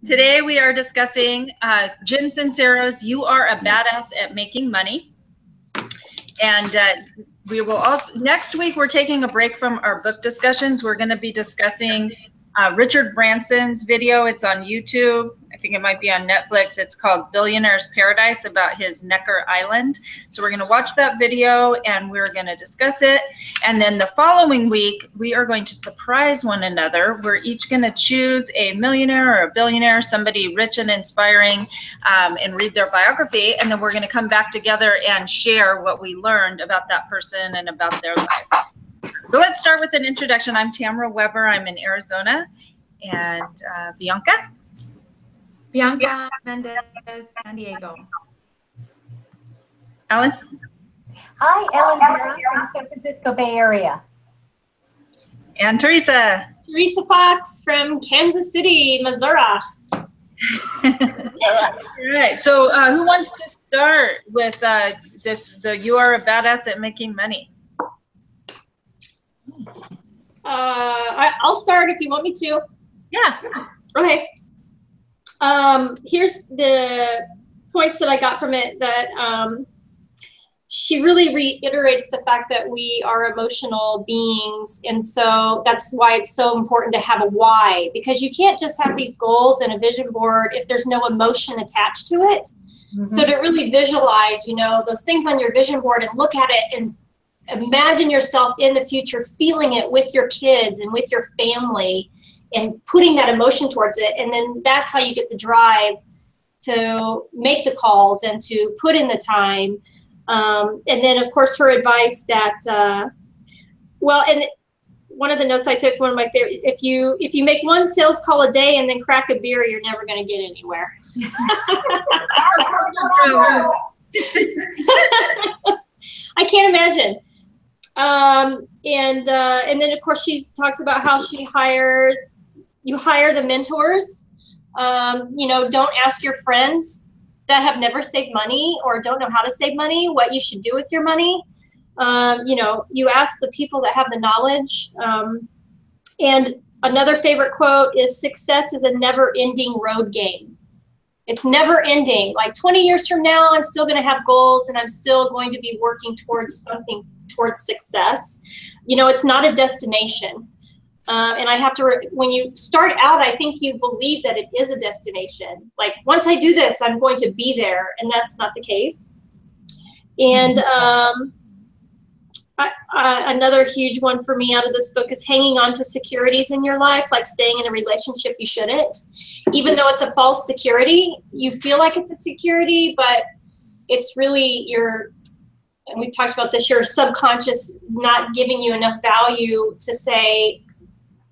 Today we are discussing Jen Sincero's "You Are a Badass at Making Money," and we will also next week we're taking a break from our book discussions. We're going to be discussing Richard Branson's video. It's on YouTube. I think it might be on Netflix. It's called Billionaire's Paradise, about his Necker Island. So we're going to watch that video and we're going to discuss it. And then the following week, we are going to surprise one another. We're each going to choose a millionaire or a billionaire, somebody rich and inspiring, and read their biography. And then we're going to come back together and share what we learned about that person and about their life. So let's start with an introduction. I'm Tamara Weber. I'm in Arizona. And Bianca? Bianca Mendez, San Diego. Ellen? Hi, Ellen here from San Francisco Bay Area. And Teresa? Teresa Fox from Kansas City, Missouri. All right. So who wants to start with You Are a Badass at Making Money? I'll start if you want me to. Yeah. Okay. Here's the points that I got from it, that she really reiterates the fact that we are emotional beings. And so that's why it's so important to have a why, because you can't just have these goals and a vision board if there's no emotion attached to it. Mm-hmm. So to really visualize, those things on your vision board and look at it and imagine yourself in the future feeling it with your kids and with your family and putting that emotion towards it. And then that's how you get the drive to make the calls and to put in the time. And then, of course, her advice that, and one of the notes I took, one of my favorite, if you make one sales call a day and then crack a beer, you're never going to get anywhere. I can't imagine. And then, of course, she talks about how you hire the mentors. Don't ask your friends that have never saved money or don't know how to save money what you should do with your money. You ask the people that have the knowledge. And another favorite quote is, "Success is a never-ending road game." It's never ending. Like 20 years from now, I'm still going to have goals and I'm still going to be working towards something, towards success. It's not a destination. And I have to, when you start out, I think you believe that it is a destination. Like, once I do this, I'm going to be there. And that's not the case. And another huge one for me out of this book is hanging on to securities in your life, like staying in a relationship you shouldn't. Even though it's a false security, you feel like it's a security, but it's really and we've talked about this, your subconscious not giving you enough value to say,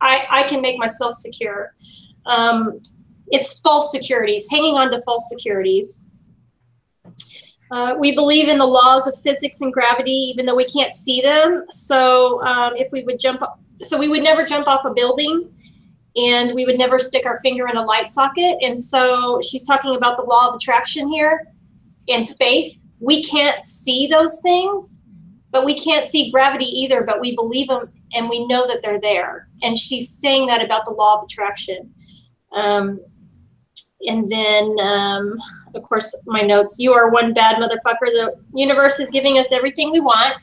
I can make myself secure. It's false securities, hanging on to false securities. We believe in the laws of physics and gravity, even though we can't see them. So we would never jump off a building, and we would never stick our finger in a light socket. And so she's talking about the law of attraction here and faith. We can't see those things, but we can't see gravity either, but we believe them and we know that they're there. And she's saying that about the law of attraction. And then, of course, my notes, you are one bad motherfucker. The universe is giving us everything we want.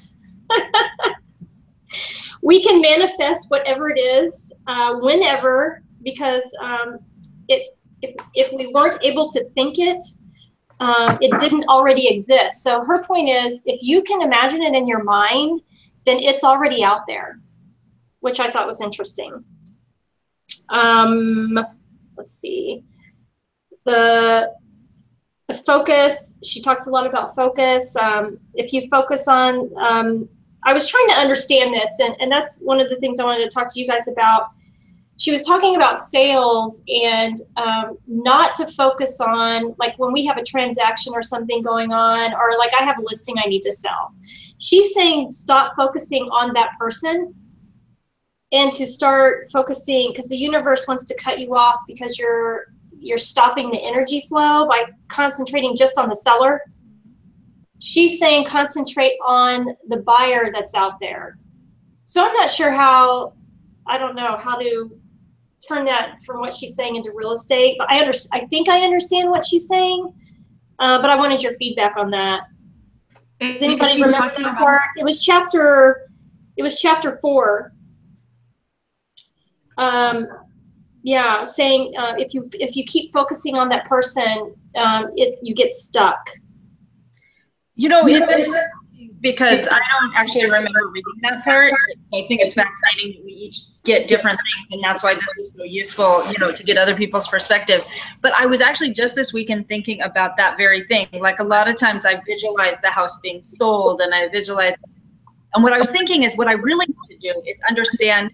We can manifest whatever it is, whenever, because if we weren't able to think it, it didn't already exist. So her point is, if you can imagine it in your mind, then it's already out there, which I thought was interesting. Let's see. The focus, she talks a lot about focus. If you focus on, I was trying to understand this, and that's one of the things I wanted to talk to you guys about. She was talking about sales and not to focus on, like, when we have a transaction or something going on, or like I have a listing I need to sell. She's saying stop focusing on that person and to start focusing, because the universe wants to cut you off because you're stopping the energy flow by concentrating just on the seller. She's saying concentrate on the buyer that's out there. So I'm not sure how, I don't know how to turn that from what she's saying into real estate. But I think I understand what she's saying, but I wanted your feedback on that. Does anybody remember that part? It was chapter 4. Yeah, saying if you keep focusing on that person, you get stuck. You know, it's because I don't actually remember reading that part. I think it's fascinating that we each get different things, and that's why this is so useful, you know, to get other people's perspectives. But I was actually just this weekend thinking about that very thing. Like a lot of times I visualize the house being sold, and I visualize, and what I was thinking is what I really need to do is understand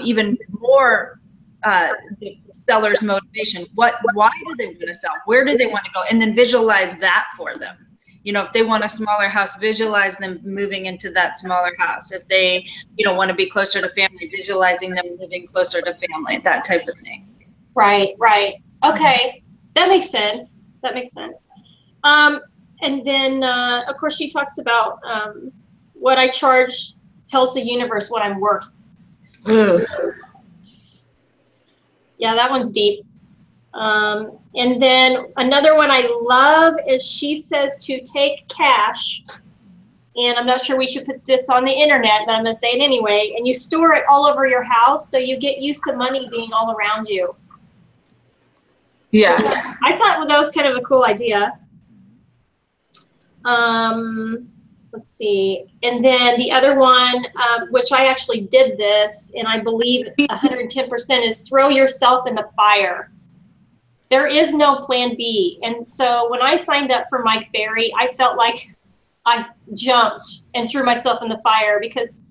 even more the seller's motivation. Why do they want to sell? Where do they want to go? And then visualize that for them. You know, if they want a smaller house, visualize them moving into that smaller house. If they, you know, want to be closer to family, visualizing them living closer to family, that type of thing. Right, right. Okay, that makes sense. That makes sense. And then, of course, she talks about what I charge tells the universe what I'm worth. Ooh. Yeah, that one's deep. And then another one I love is she says to take cash, and I'm not sure we should put this on the internet, but I'm going to say it anyway, and you store it all over your house so you get used to money being all around you. Yeah. I thought, well, that was kind of a cool idea. Let's see. And then the other one, which I actually did this, and I believe 110%, is throw yourself in the fire. There is no plan B. And so when I signed up for Mike Ferry, I felt like I jumped and threw myself in the fire because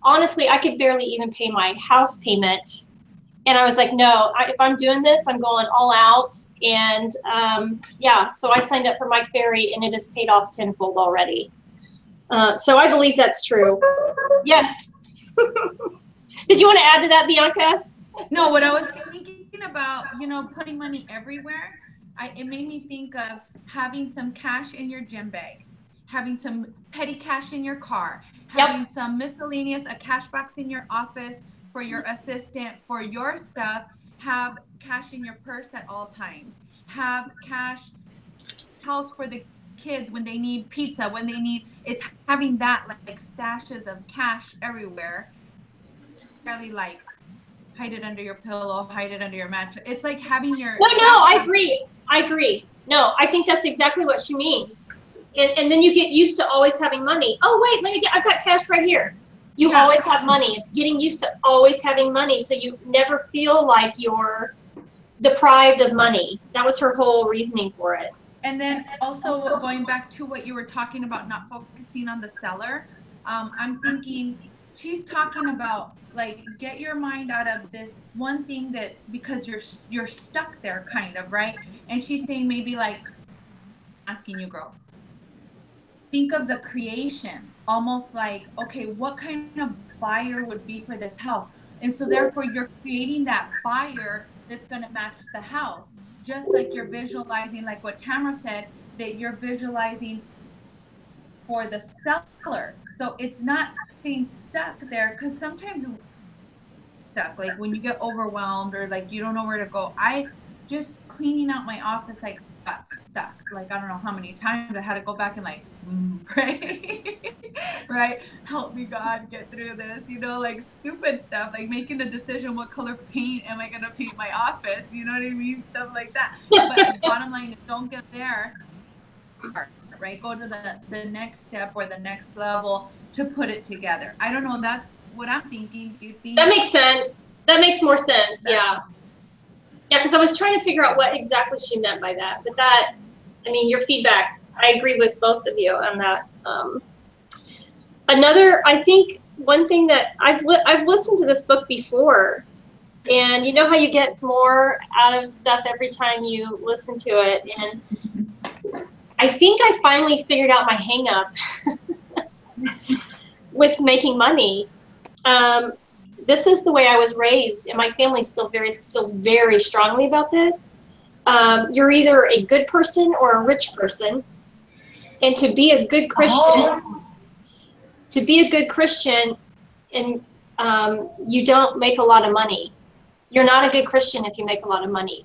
honestly, I could barely even pay my house payment. And I was like, no, if I'm doing this, I'm going all out. And yeah, so I signed up for Mike Ferry, and it has paid off tenfold already. So I believe that's true. Yes. Did you want to add to that, Bianca? No, what I was thinking about, you know, putting money everywhere, it made me think of having some cash in your gym bag, having some petty cash in your car, having some miscellaneous, a cash box in your office for your assistant, for your stuff, have cash in your purse at all times, have cash house for the kids when they need pizza, when they need, it's having that like stashes of cash everywhere, really like hide it under your pillow, hide it under your mattress. It's like having your... No, I agree. No, I think that's exactly what she means. And then you get used to always having money. Oh, wait, I've got cash right here. You always have money. It's getting used to always having money, so you never feel like you're deprived of money. That was her whole reasoning for it. And then also going back to what you were talking about, not focusing on the seller, I'm thinking she's talking about like get your mind out of this one thing that because you're stuck there kind of, right? And she's saying maybe like asking you girls, think of the creation, almost like, okay, what kind of buyer would be for this house? And so therefore you're creating that buyer that's going to match the house. Just like you're visualizing, like what Tamara said, that you're visualizing for the seller. So it's not staying stuck there, because sometimes stuck, like when you get overwhelmed or like you don't know where to go. I just cleaning out my office, like got stuck. Like I don't know how many times I had to go back and like pray, right? Help me God get through this, you know, like stupid stuff, like making a decision, what color paint am I gonna paint my office, you know what I mean, stuff like that. But bottom line is don't get there, right? Go to the next step or the next level to put it together. I don't know, that's what I'm thinking. Do you think that makes sense? That makes more sense. Yeah, because I was trying to figure out what exactly she meant by that. But that, I mean, your feedback, I agree with both of you on that. Another, I think one thing that I've listened to this book before, and you know how you get more out of stuff every time you listen to it. And I think I finally figured out my hang up with making money. This is the way I was raised, and my family still feels very strongly about this. You're either a good person or a rich person, and to be a good Christian, and you don't make a lot of money. you're not a good Christian if you make a lot of money.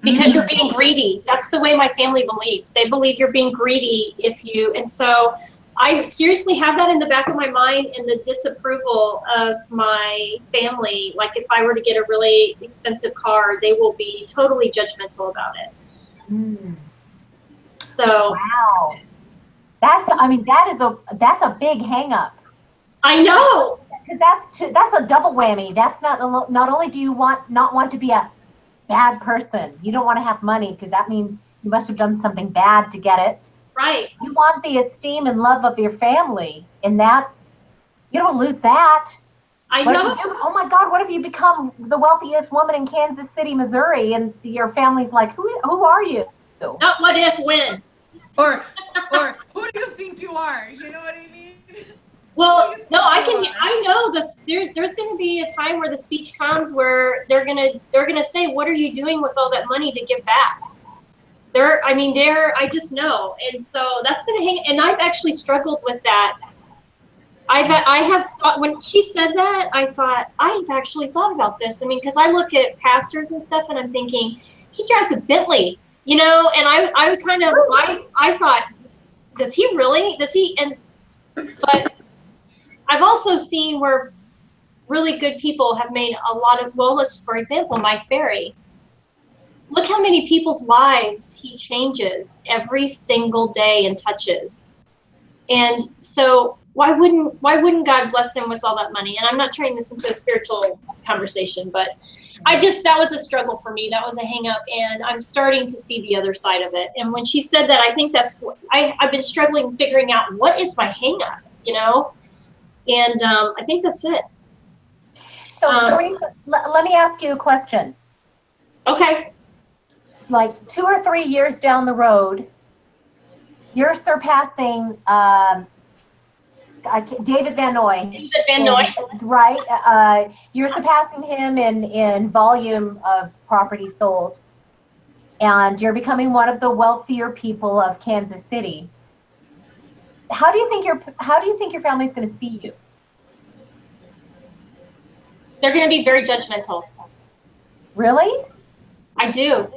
Because you're being greedy. That's the way my family believes. They believe you're being greedy if you, and so I seriously have that in the back of my mind, and the disapproval of my family. Like if I were to get a really expensive car, they will be totally judgmental about it. Mm. So Wow. That's a big hang up. I know. Because that's a double whammy. That's not only do you not want to be a bad person, you don't want to have money because that means you must have done something bad to get it. Right. You want the esteem and love of your family, and you don't lose that. I know. Oh my God, what if you become the wealthiest woman in Kansas City, Missouri, and your family's like, who are you? Not what if, when. Or who do you think you are? You know what I mean? Well, no, I know this. There's going to be a time where the speech comes where they're gonna say, "What are you doing with all that money to give back?" I just know, and so that's going to hang. And I've actually struggled with that. I have thought when she said that, I've actually thought about this. I mean, because I look at pastors and stuff, and I'm thinking, he drives a Bentley, you know, and I thought, does he really? Does he? But I've also seen where really good people have made a lot of, for example, Mike Ferry. Look how many people's lives he changes every single day and touches. And so why wouldn't God bless him with all that money? And I'm not turning this into a spiritual conversation, but that was a struggle for me. That was a hang up, and I'm starting to see the other side of it. And when she said that, I think that's what I've been struggling figuring out, what is my hang up, you know? And I think that's it. So let me ask you a question. Okay. Like 2 or 3 years down the road, you're surpassing David Van Noy. David Van Noy. Right. You're surpassing him in volume of property sold. And you're becoming one of the wealthier people of Kansas City. How do you think your family's going to see you? They're going to be very judgmental. Really? I do.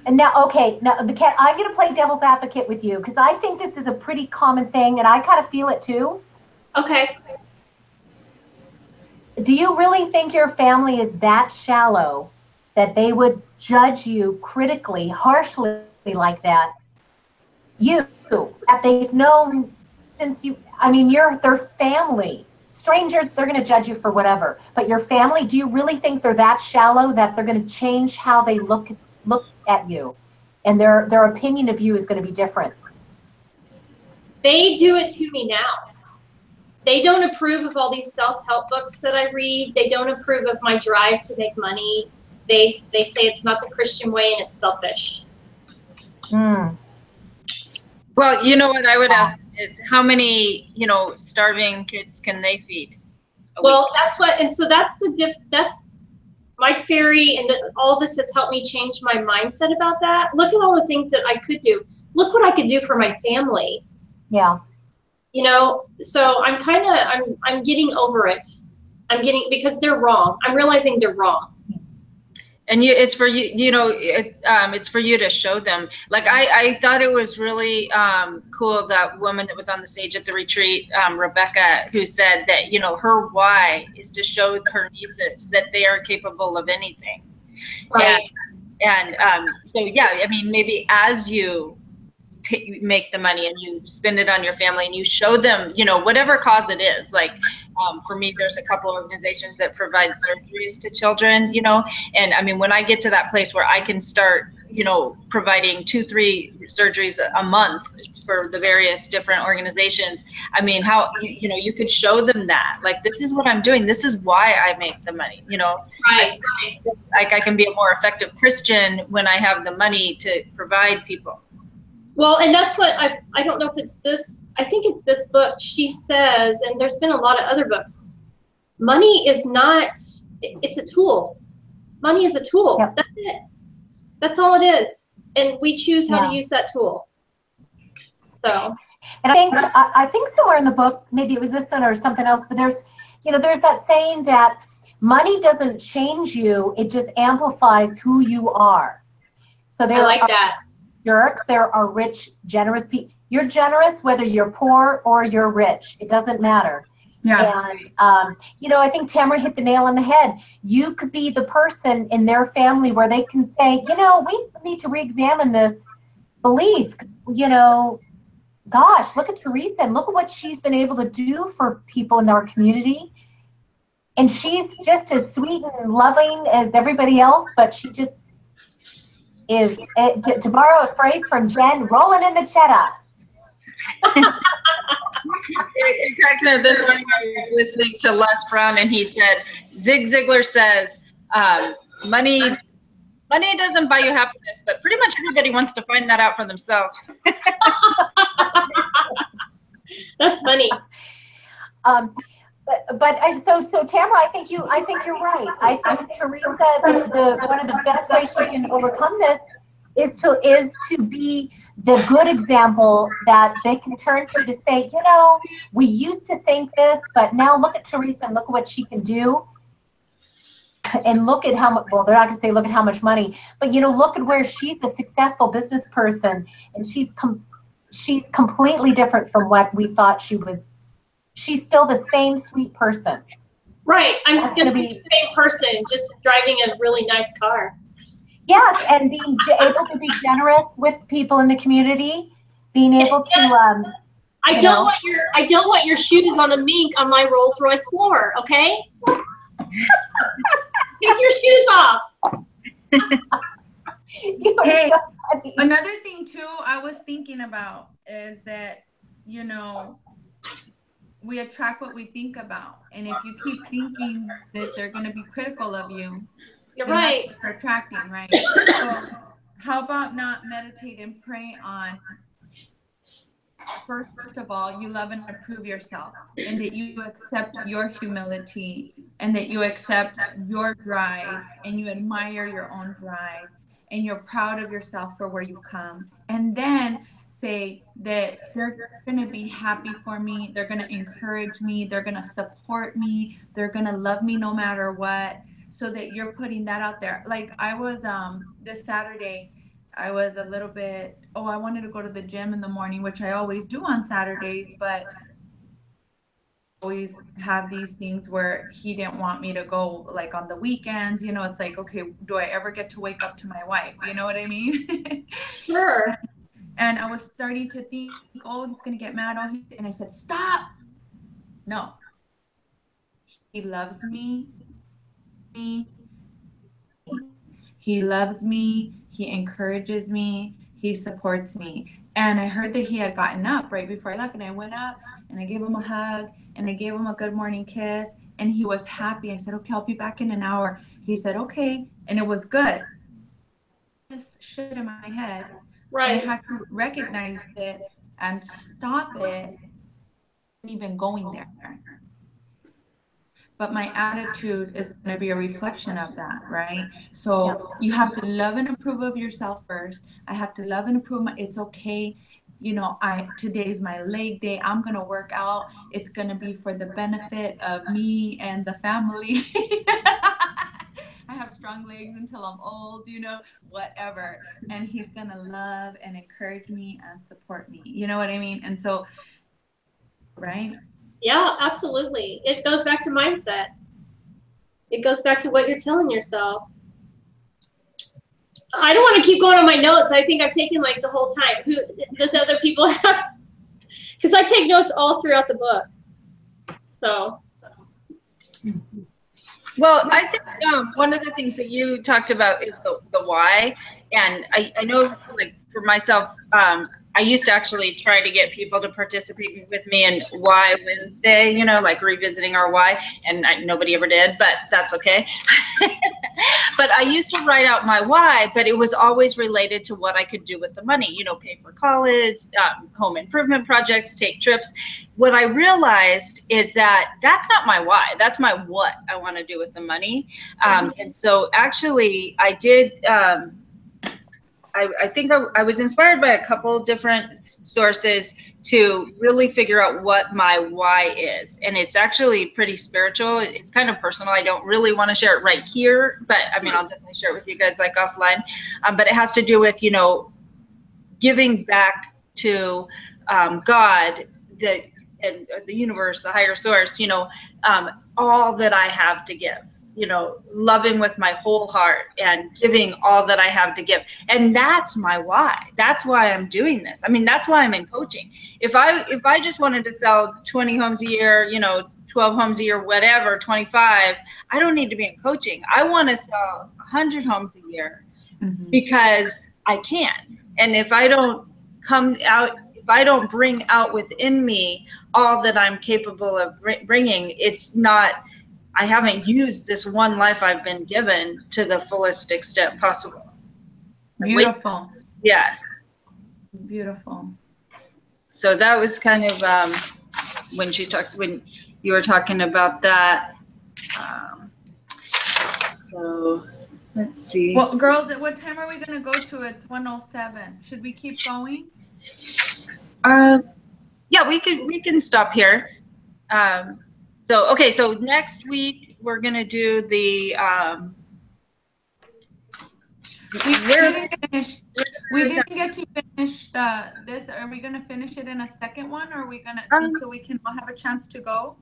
And now, I'm going to play devil's advocate with you because I think this is a pretty common thing, and I kind of feel it too. Okay. Do you really think your family is that shallow that they would judge you critically, harshly like that? That they've known since you're their family. Strangers, they're going to judge you for whatever. But your family, do you really think they're that shallow that they're going to change how they look at you, and their opinion of you is going to be different? They do it to me now. They don't approve of all these self-help books that I read. They don't approve of my drive to make money. They say it's not the Christian way and it's selfish. Mm. Well, you know what I would ask is how many, starving kids can they feed? Well, that's Mike Ferry, and all this has helped me change my mindset about that. Look at all the things that I could do. Look what I could do for my family. Yeah. So I'm getting over it. Because they're wrong. I'm realizing they're wrong. And it's for you, it's for you to show them. Like I thought it was really cool, that woman that was on the stage at the retreat, Rebecca, who said that, her why is to show her nieces that they are capable of anything. Right. And so, yeah, maybe as you make the money and you spend it on your family and you show them, whatever cause it is. Like for me, there's a couple of organizations that provide surgeries to children, and when I get to that place where I can start, providing 2-3 surgeries a month for the various different organizations, how, you could show them that, like, this is what I'm doing. This is why I make the money, Right. I can be a more effective Christian when I have the money to provide people. Well, and that's what I don't know if it's this, I think it's this book. She says, and there's been a lot of other books, money is not, it's a tool. Money is a tool. Yep. That's it. That's all it is. And we choose how to use that tool. So. And I think somewhere in the book, maybe it was this one or something else, but there's that saying that Money doesn't change you, it just amplifies who you are. So there I like are that. jerks, there are rich, generous people. You're generous whether you're poor or you're rich. It doesn't matter. Yeah. And, you know, I think Tamara hit the nail on the head. You could be the person in their family where they can say, you know, we need to re-examine this belief. You know, gosh, look at Teresa and look at what she's been able to do for people in our community. And she's just as sweet and loving as everybody else, but she just is, to borrow a phrase from Jen, rolling in the cheddar. It cracks me up. This morning I was listening to Les Brown, and he said, Zig Ziglar says, money doesn't buy you happiness, but pretty much everybody wants to find that out for themselves. That's funny. So Tamara, I think you're right. I think Teresa, one of the best ways she can overcome this is to be the good example that they can turn to say, you know, we used to think this, but now look at Teresa and look at what she can do. And look at how much, well, they're not going to say look at how much money, but, you know, look at where she's a successful business person, and she's completely different from what we thought she was. She's still the same sweet person. Right. I'm just going to be the same person, just driving a really nice car. Yes, and being able to be generous with people in the community, being able to. Yes. I don't want your shoes on the mink on my Rolls Royce floor. Okay. Take your shoes off. Hey, another thing too I was thinking about is that, you know, we attract what we think about. And if you keep thinking that they're going to be critical of you, you're right. That's what you're attracting, right? So how about not meditate and pray on, first of all, you love and approve yourself, and that you accept your humility, and that you accept your drive, and you admire your own drive, and you're proud of yourself for where you've come. And then say that they're going to be happy for me, they're going to encourage me, they're going to support me, they're going to love me no matter what, so that you're putting that out there. Like I was this Saturday, I was a little bit, I wanted to go to the gym in the morning, which I always do on Saturdays, but always have these things where he didn't want me to go like on the weekends. You know, it's like, okay, do I ever get to wake up to my wife? You know what I mean? Sure. And I was starting to think, he's going to get mad. And I said, stop. No. He loves me. He loves me. He encourages me. He supports me. And I heard that he had gotten up right before I left. And I went up and I gave him a hug and I gave him a good morning kiss. And he was happy. I said, okay, I'll be back in an hour. He said, okay. And it was good. This shit in my head. Right. I had to recognize it and stop it, even going there. But my attitude is going to be a reflection of that, right? So you have to love and approve of yourself first. I have to love and approve. It's okay. You know, today's my leg day. I'm going to work out. It's going to be for the benefit of me and the family. I have strong legs until I'm old, you know, whatever. And he's going to love and encourage me and support me. You know what I mean? And so, right? Yeah, absolutely. It goes back to mindset. It goes back to what you're telling yourself. I don't want to keep going on my notes. I think I've taken like the whole time. Who does other people have? Because I take notes all throughout the book. So. Well, I think one of the things that you talked about is the why. And I know, like, for myself, I used to actually try to get people to participate with me in Why Wednesday, you know, like revisiting our why, and nobody ever did, but that's okay. But I used to write out my why, but it was always related to what I could do with the money, you know, pay for college, home improvement projects, take trips. What I realized is that that's not my why, that's my what I want to do with the money. And so actually I did, I think I was inspired by a couple different sources to really figure out what my why is. And it's actually pretty spiritual. It's kind of personal. I don't really want to share it right here, but I mean, I'll definitely share it with you guys like offline. But it has to do with, you know, giving back to God, and the universe, the higher source, you know, all that I have to give. You know, loving with my whole heart and giving all that I have to give. And that's my why. That's why I'm doing this. I mean, that's why I'm in coaching. If I just wanted to sell 20 homes a year, you know, 12 homes a year, whatever, 25, I don't need to be in coaching. I want to sell 100 homes a year because I can. And if I don't come out, if I don't bring out within me all that I'm capable of bringing, it's not, I haven't used this one life I've been given to the fullest extent possible. Beautiful. Yeah. Beautiful. So that was kind of when you were talking about that. So let's see. Well, girls, at what time are we going to go to? It's 1:07. Should we keep going? Yeah, we can stop here. So, okay, so next week we're going to do the, we didn't get to finish this. Are we going to finish it in a second one, or are we going to see so we can all have a chance to go?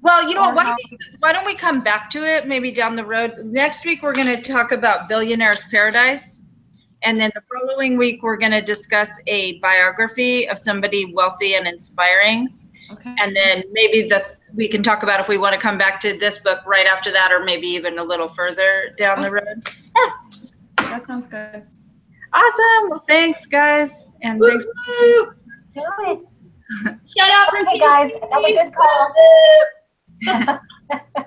Well, you know, why don't we come back to it maybe down the road? Next week we're going to talk about Billionaire's Paradise. And then the following week we're going to discuss a biography of somebody wealthy and inspiring. Okay. And then maybe we can talk about if we want to come back to this book right after that, or maybe even a little further down the road. That sounds good. Awesome. Well, thanks, guys. And thanks. Do it. Shout out for Hey guys, that was a good call.